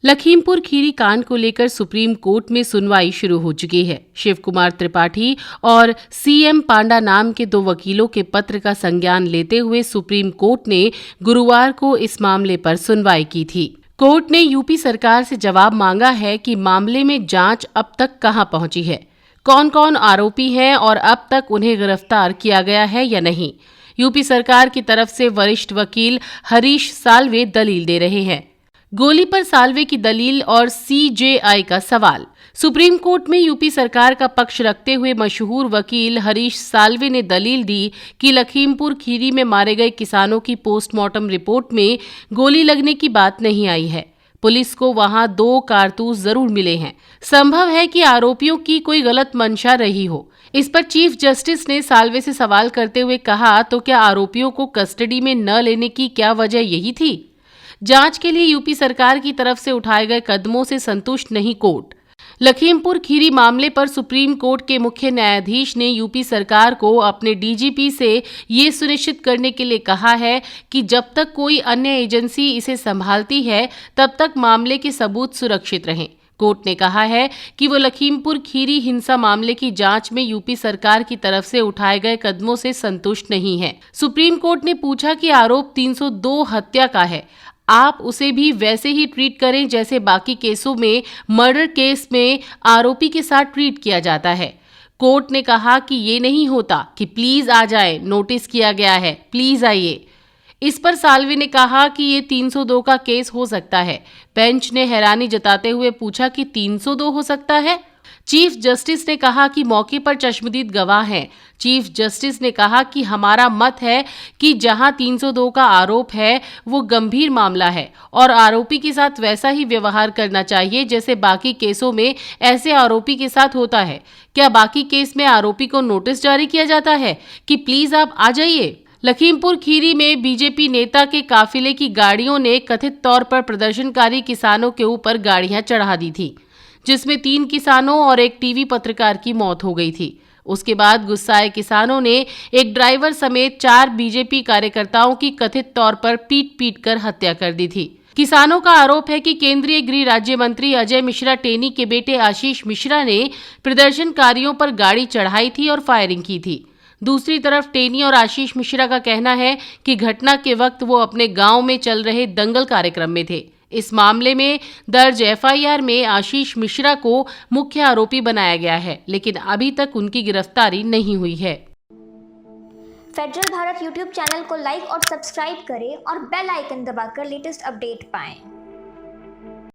लखीमपुर खीरी कांड को लेकर सुप्रीम कोर्ट में सुनवाई शुरू हो चुकी है। शिव कुमार त्रिपाठी और सीएम पांडा नाम के दो वकीलों के पत्र का संज्ञान लेते हुए सुप्रीम कोर्ट ने गुरुवार को इस मामले पर सुनवाई की थी। कोर्ट ने यूपी सरकार से जवाब मांगा है कि मामले में जांच अब तक कहां पहुंची है, कौन कौन आरोपी हैं और अब तक उन्हें गिरफ्तार किया गया है या नहीं। यूपी सरकार की तरफ से वरिष्ठ वकील हरीश साल्वे दलील दे रहे हैं। गोली पर साल्वे की दलील और सीजेआई का सवाल। सुप्रीम कोर्ट में यूपी सरकार का पक्ष रखते हुए मशहूर वकील हरीश साल्वे ने दलील दी कि लखीमपुर खीरी में मारे गए किसानों की पोस्टमार्टम रिपोर्ट में गोली लगने की बात नहीं आई है। पुलिस को वहां 2 कारतूस जरूर मिले हैं। संभव है कि आरोपियों की कोई गलत मंशा रही हो। इस पर चीफ जस्टिस ने साल्वे से सवाल करते हुए कहा, तो क्या आरोपियों को कस्टडी में न लेने की क्या वजह यही थी? जांच के लिए यूपी सरकार की तरफ से उठाए गए कदमों से संतुष्ट नहीं कोर्ट। लखीमपुर खीरी मामले पर सुप्रीम कोर्ट के मुख्य न्यायाधीश ने यूपी सरकार को अपने डीजीपी से ये सुनिश्चित करने के लिए कहा है कि जब तक कोई अन्य एजेंसी इसे संभालती है तब तक मामले के सबूत सुरक्षित रहें। कोर्ट ने कहा है कि वो लखीमपुर खीरी हिंसा मामले की जांच में यूपी सरकार की तरफ से उठाए गए कदमों से संतुष्ट नहीं है। सुप्रीम कोर्ट ने पूछा कि आरोप 302 हत्या का है, आप उसे भी वैसे ही ट्रीट करें जैसे बाकी केसों में मर्डर केस में आरोपी के साथ ट्रीट किया जाता है। कोर्ट ने कहा कि ये नहीं होता कि प्लीज आ जाए, नोटिस किया गया है, प्लीज आइए। इस पर साल्वे ने कहा कि ये 302 का केस हो सकता है। बेंच ने हैरानी जताते हुए पूछा कि 302 हो सकता है? चीफ जस्टिस ने कहा कि मौके पर चश्मदीद गवाह हैं। चीफ जस्टिस ने कहा कि हमारा मत है कि जहां 302 का आरोप है वो गंभीर मामला है और आरोपी के साथ वैसा ही व्यवहार करना चाहिए जैसे बाकी केसों में ऐसे आरोपी के साथ होता है। क्या बाकी केस में आरोपी को नोटिस जारी किया जाता है कि प्लीज आप आ जाइए? लखीमपुर खीरी में बीजेपी नेता के काफिले की गाड़ियों ने कथित तौर पर प्रदर्शनकारी किसानों के ऊपर गाड़ियां चढ़ा दी थी, जिसमें 3 किसानों और एक टीवी पत्रकार की मौत हो गई थी। उसके बाद गुस्साए किसानों ने एक ड्राइवर समेत 4 बीजेपी कार्यकर्ताओं की कथित तौर पर पीट कर हत्या कर दी थी। किसानों का आरोप है कि केंद्रीय गृह राज्य मंत्री अजय मिश्रा टेनी के बेटे आशीष मिश्रा ने प्रदर्शनकारियों पर गाड़ी चढ़ाई थी और फायरिंग की थी। दूसरी तरफ टेनी और आशीष मिश्रा का कहना है कि घटना के वक्त वो अपने गांव में चल रहे दंगल कार्यक्रम में थे। इस मामले में दर्ज एफआईआर में आशीष मिश्रा को मुख्य आरोपी बनाया गया है, लेकिन अभी तक उनकी गिरफ्तारी नहीं हुई है। फेडरल भारत यूट्यूब चैनल को लाइक और सब्सक्राइब करें और बेल आइकन दबाकर लेटेस्ट अपडेट पाएं।